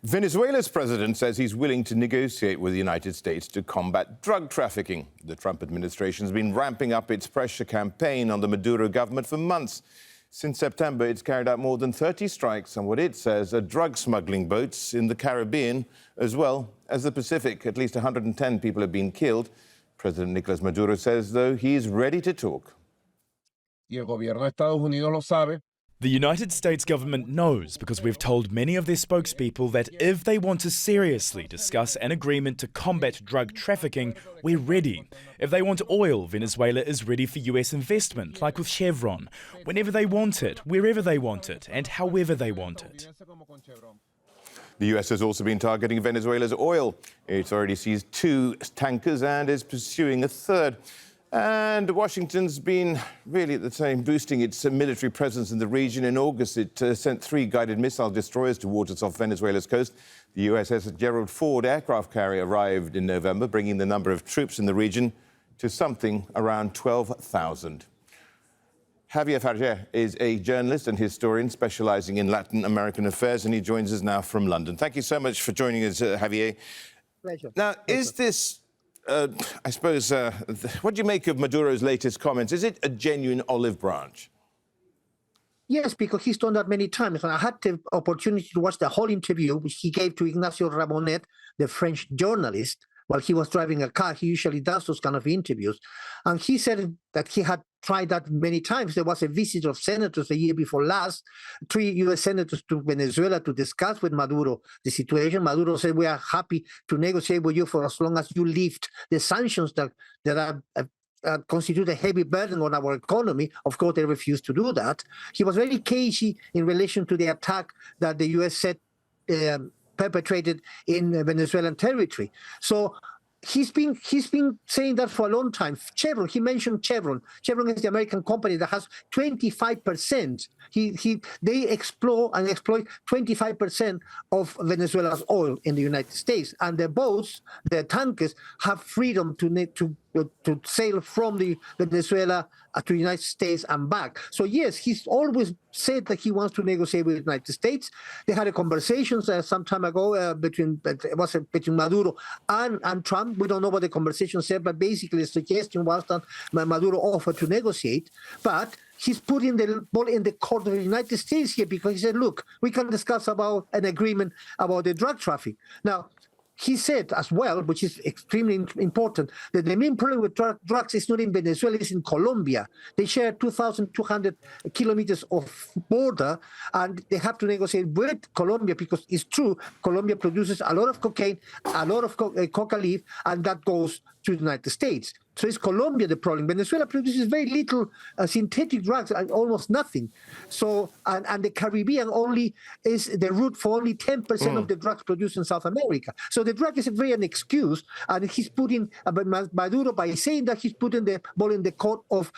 Venezuela's president says he's willing to negotiate with the United States to combat drug trafficking. The Trump administration has been ramping up its pressure campaign on the Maduro government for months. Since September, it's carried out more than 30 strikes on what it says are drug smuggling boats in the Caribbean as well as the Pacific. At least 110 people have been killed. President Nicolás Maduro says, though, he's ready to talk. Y el gobierno de Estados Unidos lo sabe. The United States government knows because we've told many of their spokespeople that if they want to seriously discuss an agreement to combat drug trafficking, we're ready. If they want oil, Venezuela is ready for US investment, like with Chevron, whenever they want it, wherever they want it, and however they want it. The US has also been targeting Venezuela's oil. It's already seized 2 tankers and is pursuing a third. And Washington's been really at the time boosting its military presence in the region. In August, it sent 3 guided missile destroyers towards its off Venezuela's coast. The USS Gerald Ford aircraft carrier arrived in November, bringing the number of troops in the region to something around 12,000. Javier Farje is a journalist and historian specializing in Latin American affairs, and he joins us now from London. Thank you so much for joining us, Javier. Pleasure. Now, is this... I suppose, what do you make of Maduro's latest comments? Is it a genuine olive branch? Yes, because he's done that many times. And I had the opportunity to watch the whole interview, which he gave to Ignacio Ramonet, the French journalist, while he was driving a car. He usually does those kind of interviews. And he said that he had tried that many times. There was a visit of senators the year before last, 3 U.S. senators to Venezuela to discuss with Maduro the situation. Maduro said, we are happy to negotiate with you for as long as you lift the sanctions that constitute a heavy burden on our economy. Of course, they refused to do that. He was very cagey in relation to the attack that the U.S. said perpetrated in Venezuelan territory. So he's been saying that for a long time. Chevron, he mentioned Chevron. Chevron is the American company that has 25%. They explore and exploit 25% of Venezuela's oil in the United States, and the boats, the tankers, have freedom to sail from the Venezuela to the United States and back. So yes, he's always said that he wants to negotiate with the United States. They had a conversation some time ago between Maduro and Trump. We don't know what the conversation said, but basically the suggestion was that Maduro offered to negotiate, but he's putting the ball in the court of the United States here because he said, look, we can discuss about an agreement about the drug traffic. Now, he said as well, which is extremely important, that the main problem with drugs is not in Venezuela, it's in Colombia. They share 2,200 kilometers of border, and they have to negotiate with Colombia because it's true, Colombia produces a lot of cocaine, a lot of coca leaf, and that goes to the United States. So it's Colombia the problem. Venezuela produces very little synthetic drugs, almost nothing. So, and the Caribbean only is the route for only 10% of the drugs produced in South America. So the drug is a very an excuse, and he's putting, Maduro, by saying that, he's putting the ball in the court of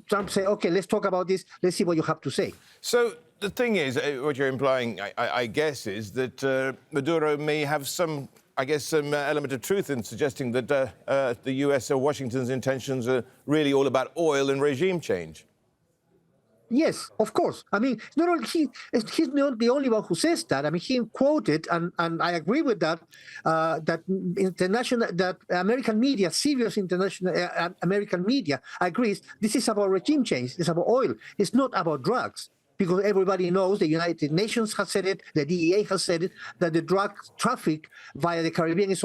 Trump, say, okay, let's talk about this, let's see what you have to say. So the thing is, what you're implying, I guess, is that Maduro may have some element of truth in suggesting that the US or Washington's intentions are really all about oil and regime change. Yes, of course. I mean, not only he's not the only one who says that. I mean, he quoted, and I agree with that, that American media, serious international American media, agrees this is about regime change. It's about oil. It's not about drugs. Because everybody knows, the United Nations has said it, the DEA has said it, that the drug traffic via the Caribbean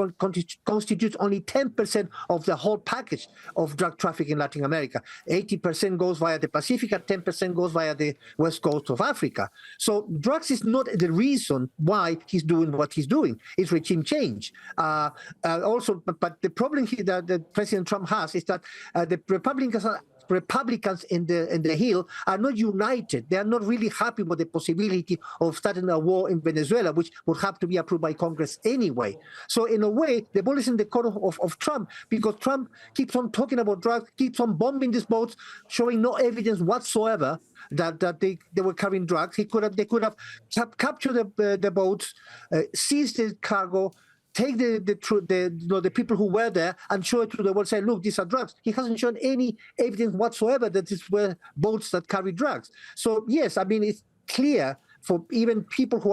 constitutes only 10% of the whole package of drug traffic in Latin America. 80% goes via the Pacific, and 10% goes via the west coast of Africa. So drugs is not the reason why he's doing what he's doing. It's regime change. Also, but the problem here that President Trump has is that the Republicans in the Hill are not united. They are not really happy with the possibility of starting a war in Venezuela, which would have to be approved by Congress anyway. So in a way, the ball is in the court of Trump, because Trump keeps on talking about drugs, keeps on bombing these boats, showing no evidence whatsoever that they were carrying drugs. They could have captured the boats, seized the cargo, take the people who were there and show it to the world, say, look, these are drugs. He hasn't shown any evidence whatsoever that these were boats that carry drugs. So yes, I mean, it's clear for even people who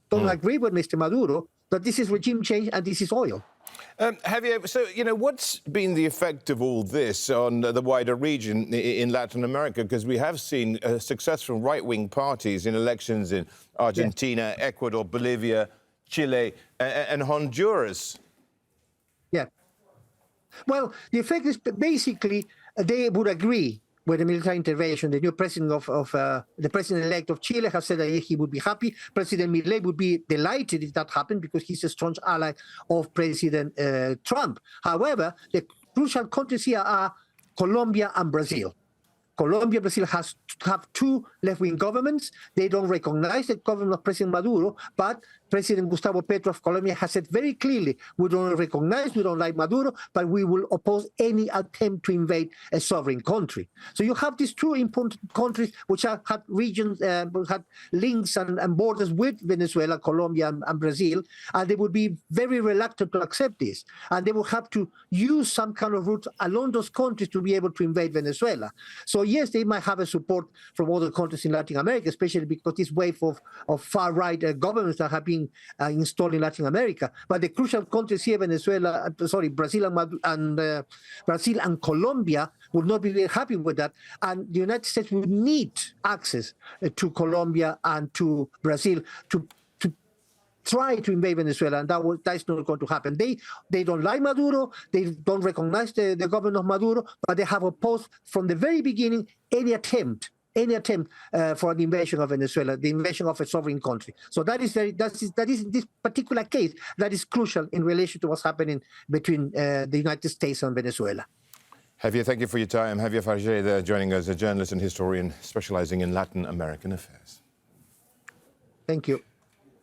don't agree with Mr. Maduro, that this is regime change and this is oil. Javier, so, what's been the effect of all this on the wider region in Latin America? Because we have seen successful right-wing parties in elections in Argentina, Ecuador, Bolivia, Chile, and Honduras. Yeah. Well, the effect is basically they would agree with the military intervention. The new president the president-elect of Chile has said that he would be happy. President Milei would be delighted if that happened because he's a strong ally of President Trump. However, the crucial countries here are Colombia and Brazil. Colombia, Brazil have two left-wing governments. They don't recognize the government of President Maduro, but President Gustavo Petro of Colombia has said very clearly, we don't recognize, we don't like Maduro, but we will oppose any attempt to invade a sovereign country. So you have these two important countries which have had regions, had links and borders with Venezuela, Colombia, and Brazil, and they would be very reluctant to accept this. And they will have to use some kind of route along those countries to be able to invade Venezuela. So yes, they might have a support from other countries in Latin America, especially because this wave of far-right governments that have been installed in Latin America. But the crucial countries here, Brazil and Colombia would not be very happy with that. And the United States would need access to Colombia and to Brazil to try to invade Venezuela, and that's not going to happen. They don't like Maduro, they don't recognize the government of Maduro, but they have opposed from the very beginning any attempt for the invasion of Venezuela, the invasion of a sovereign country. So that is in this particular case that is crucial in relation to what's happening between the United States and Venezuela. Javier, thank you for your time. Javier Farje there joining us, a journalist and historian specializing in Latin American affairs. Thank you.